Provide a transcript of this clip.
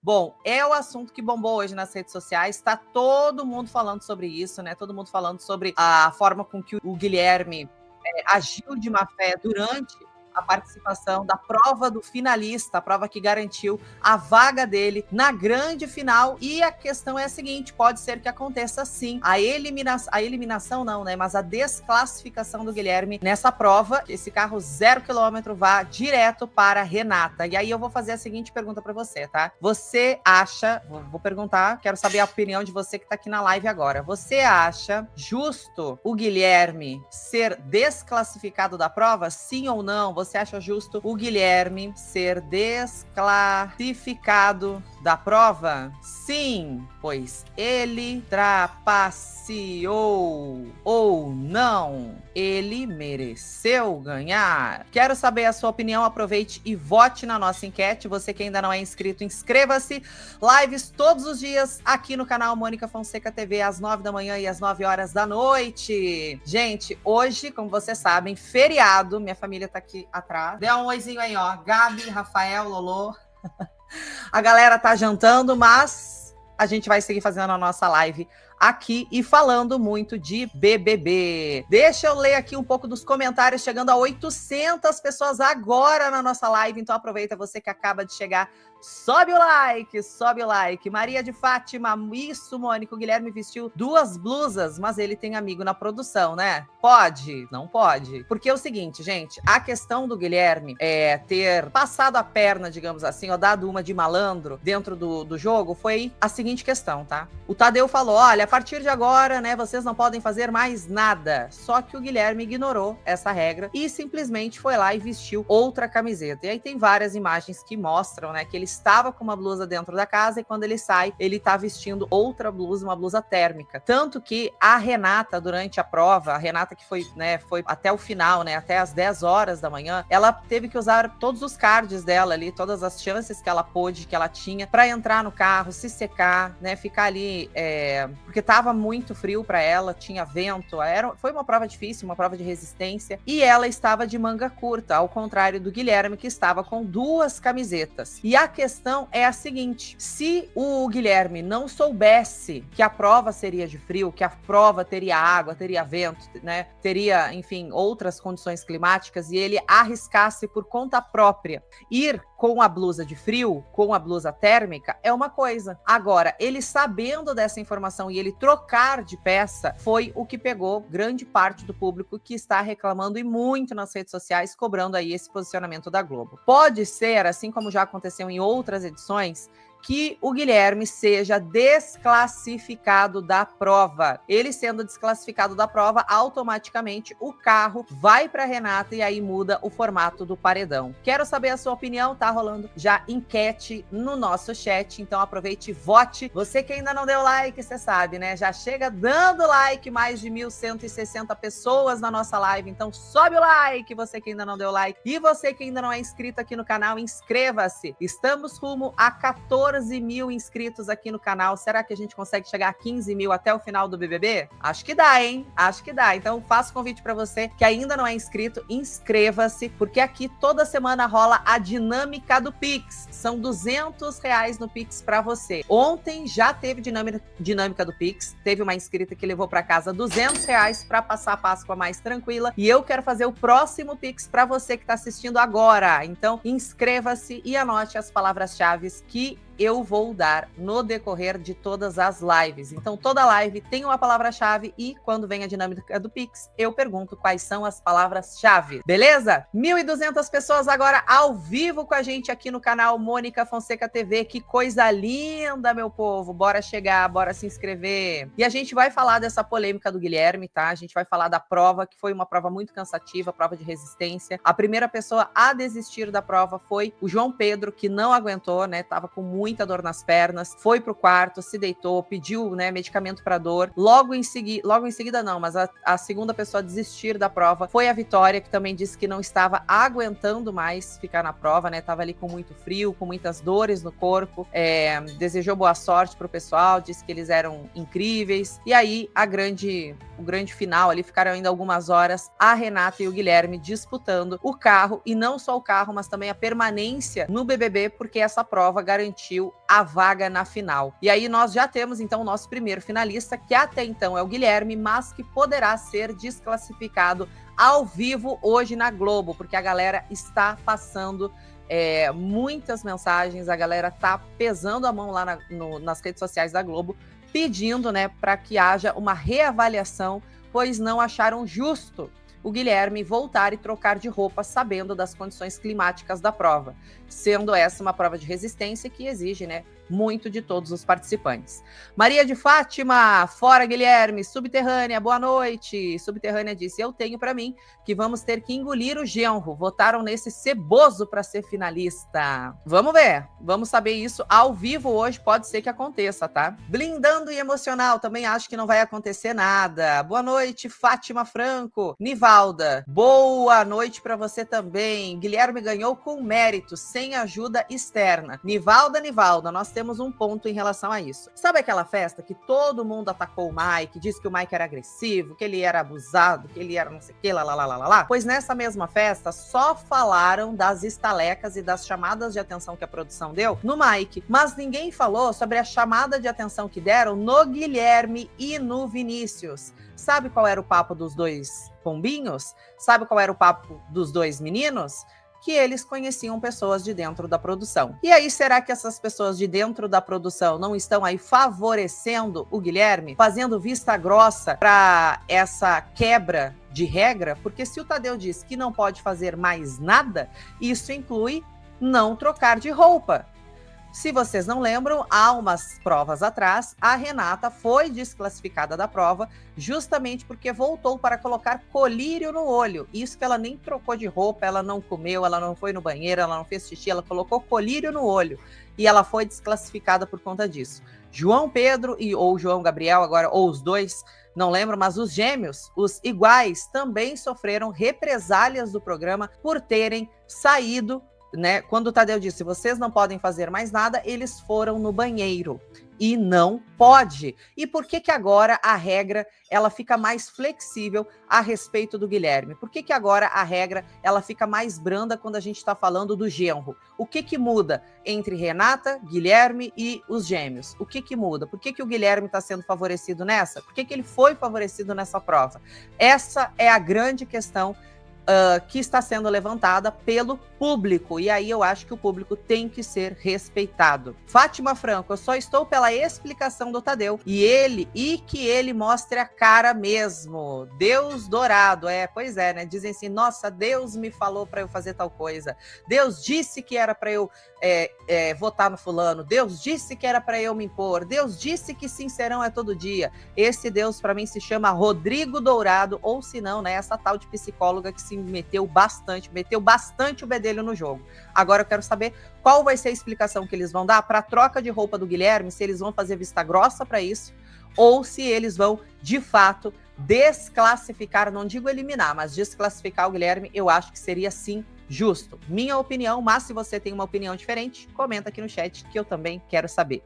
Bom, é o assunto que bombou hoje nas redes sociais, tá todo mundo falando sobre isso, né? Todo mundo falando sobre a forma com que o Guilherme agiu de má fé durante a participação da prova do finalista, a prova que garantiu a vaga dele na grande final. E a questão é a seguinte: pode ser que aconteça sim a eliminação não, né? Mas a desclassificação do Guilherme nessa prova. Esse carro 0 km vá direto para a Renata. E aí eu vou fazer a seguinte pergunta para você, tá? Você acha, vou perguntar, quero saber a opinião de você que tá aqui na live agora. Você acha justo o Guilherme ser desclassificado da prova? Sim ou não? Você acha justo o Guilherme ser desclassificado da prova? Sim, pois ele trapaceou. Ou não, ele mereceu ganhar. Quero saber a sua opinião, aproveite e vote na nossa enquete. Você que ainda não é inscrito, inscreva-se. Lives todos os dias aqui no canal Mônica Fonseca TV, às 9 da manhã e às 9 horas da noite. Gente, hoje, como vocês sabem, feriado, minha família tá aqui atrás. Dê um oizinho aí, ó. Gabi, Rafael, Lolo. A galera tá jantando, mas a gente vai seguir fazendo a nossa live aqui e falando muito de BBB. Deixa eu ler aqui um pouco dos comentários, chegando a 800 pessoas agora na nossa live, então aproveita, você que acaba de chegar, sobe o like, sobe o like. Maria de Fátima, isso, Mônica, o Guilherme vestiu 2 blusas, mas ele tem amigo na produção, né? Pode? Não pode. Porque é o seguinte, gente, a questão do Guilherme ter passado a perna, digamos assim, ou dado uma de malandro dentro do jogo, foi a seguinte questão, tá? O Tadeu falou, olha, a partir de agora, né, vocês não podem fazer mais nada. Só que o Guilherme ignorou essa regra e simplesmente foi lá e vestiu outra camiseta. E aí tem várias imagens que mostram, né, que ele estava com uma blusa dentro da casa e quando ele sai, ele tá vestindo outra blusa, uma blusa térmica. Tanto que a Renata, durante a prova, a Renata que foi, né, foi até o final, né, até as 10 horas da manhã, ela teve que usar todos os cards dela ali, todas as chances que ela pôde, que ela tinha, para entrar no carro, se secar, né, ficar ali, porque tava muito frio para ela, tinha vento, foi uma prova difícil, uma prova de resistência, e ela estava de manga curta, ao contrário do Guilherme, que estava com 2 camisetas. E a questão é a seguinte: se o Guilherme não soubesse que a prova seria de frio, que a prova teria água, teria vento, né, teria, enfim, outras condições climáticas, e ele arriscasse por conta própria ir com a blusa de frio, com a blusa térmica, é uma coisa. Agora, ele sabendo dessa informação e ele trocar de peça, foi o que pegou grande parte do público que está reclamando e muito nas redes sociais, cobrando aí esse posicionamento da Globo. Pode ser, assim como já aconteceu em outras edições, que o Guilherme seja desclassificado da prova. Ele sendo desclassificado da prova, automaticamente o carro vai para Renata e aí muda o formato do paredão. Quero saber a sua opinião, tá rolando já enquete no nosso chat, então aproveite e vote. Você que ainda não deu like, você sabe, né? Já chega dando like, mais de 1.160 pessoas na nossa live, então sobe o like, você que ainda não deu like. E você que ainda não é inscrito aqui no canal, inscreva-se. Estamos rumo a 14 mil inscritos aqui no canal. Será que a gente consegue chegar a 15 mil até o final do BBB? Acho que dá, hein? Acho que dá. Então faço convite para você que ainda não é inscrito, inscreva-se, porque aqui toda semana rola a dinâmica do Pix. São R$200 no Pix para você. Ontem já teve dinâmica do Pix. Teve uma inscrita que levou para casa R$200 para passar a Páscoa mais tranquila. E eu quero fazer o próximo Pix para você que está assistindo agora. Então inscreva-se e anote as palavras-chave que eu vou dar no decorrer de todas as lives. Então, toda live tem uma palavra-chave e quando vem a dinâmica do Pix, eu pergunto quais são as palavras-chave. Beleza? 1.200 pessoas agora ao vivo com a gente aqui no canal Mônica Fonseca TV. Que coisa linda, meu povo. Bora chegar, bora se inscrever. E a gente vai falar dessa polêmica do Guilherme, tá? A gente vai falar da prova, que foi uma prova muito cansativa, prova de resistência. A primeira pessoa a desistir da prova foi o João Pedro, que não aguentou, né? Tava com muita dor nas pernas, foi pro quarto, se deitou, pediu, né, medicamento para dor. Logo em seguida não, mas a segunda pessoa a desistir da prova foi a Vitória, que também disse que não estava aguentando mais ficar na prova, né? Tava ali com muito frio, com muitas dores no corpo. Desejou boa sorte pro pessoal, disse que eles eram incríveis. E aí o grande final ali, ficaram ainda algumas horas a Renata e o Guilherme disputando o carro, e não só o carro, mas também a permanência no BBB, porque essa prova garantiu garantiu a vaga na final. E aí nós já temos então o nosso primeiro finalista, que até então é o Guilherme, mas que poderá ser desclassificado ao vivo hoje na Globo, porque a galera está passando muitas mensagens, a galera tá pesando a mão lá nas redes sociais da Globo, pedindo, né, para que haja uma reavaliação, pois não acharam justo o Guilherme voltar e trocar de roupa sabendo das condições climáticas da prova, sendo essa uma prova de resistência que exige, né, muito de todos os participantes. Maria de Fátima, fora Guilherme, Subterrânea, boa noite. Subterrânea disse, eu tenho para mim que vamos ter que engolir o genro, votaram nesse ceboso para ser finalista. Vamos ver, vamos saber isso ao vivo hoje, pode ser que aconteça, tá? Blindando e emocional, também acho que não vai acontecer nada. Boa noite, Fátima Franco. Nivalda, boa noite para você também. Guilherme ganhou com mérito, sem ajuda externa. Nivalda, nós temos um ponto em relação a isso. Sabe aquela festa que todo mundo atacou o Mike, disse que o Mike era agressivo, que ele era abusado, que ele era não sei o que, lá? Pois nessa mesma festa, só falaram das estalecas e das chamadas de atenção que a produção deu no Mike, mas ninguém falou sobre a chamada de atenção que deram no Guilherme e no Vinícius. Sabe qual era o papo dos dois pombinhos? Sabe qual era o papo dos dois meninos? Que eles conheciam pessoas de dentro da produção. E aí, será que essas pessoas de dentro da produção não estão aí favorecendo o Guilherme, fazendo vista grossa para essa quebra de regra? Porque se o Tadeu diz que não pode fazer mais nada, isso inclui não trocar de roupa. Se vocês não lembram, há umas provas atrás, a Renata foi desclassificada da prova justamente porque voltou para colocar colírio no olho. Isso que ela nem trocou de roupa, ela não comeu, ela não foi no banheiro, ela não fez xixi, ela colocou colírio no olho. E ela foi desclassificada por conta disso. João Pedro ou João Gabriel, agora, ou os dois, não lembro, mas os gêmeos, os iguais, também sofreram represálias do programa por terem saído, né? Quando o Tadeu disse, vocês não podem fazer mais nada, eles foram no banheiro. E não pode. E por que agora a regra ela fica mais flexível a respeito do Guilherme? Por que agora a regra ela fica mais branda quando a gente está falando do genro? O que muda entre Renata, Guilherme e os gêmeos? O que muda? Por que o Guilherme está sendo favorecido nessa? Por que ele foi favorecido nessa prova? Essa é a grande questão que está sendo levantada pelo público, e aí eu acho que o público tem que ser respeitado. Fátima Franco, eu só estou pela explicação do Tadeu, e que ele mostre a cara mesmo. Deus dourado, pois é, né? Dizem assim, nossa, Deus me falou para eu fazer tal coisa, Deus disse que era para eu votar no fulano, Deus disse que era para eu me impor, Deus disse que sincerão é todo dia. Esse Deus para mim se chama Rodrigo Dourado, ou se não, né, essa tal de psicóloga que se meteu bastante o bedelho no jogo. Agora eu quero saber qual vai ser a explicação que eles vão dar para a troca de roupa do Guilherme, se eles vão fazer vista grossa para isso, ou se eles vão, de fato, desclassificar, não digo eliminar, mas desclassificar o Guilherme. Eu acho que seria, sim, justo. Minha opinião, mas se você tem uma opinião diferente, comenta aqui no chat que eu também quero saber.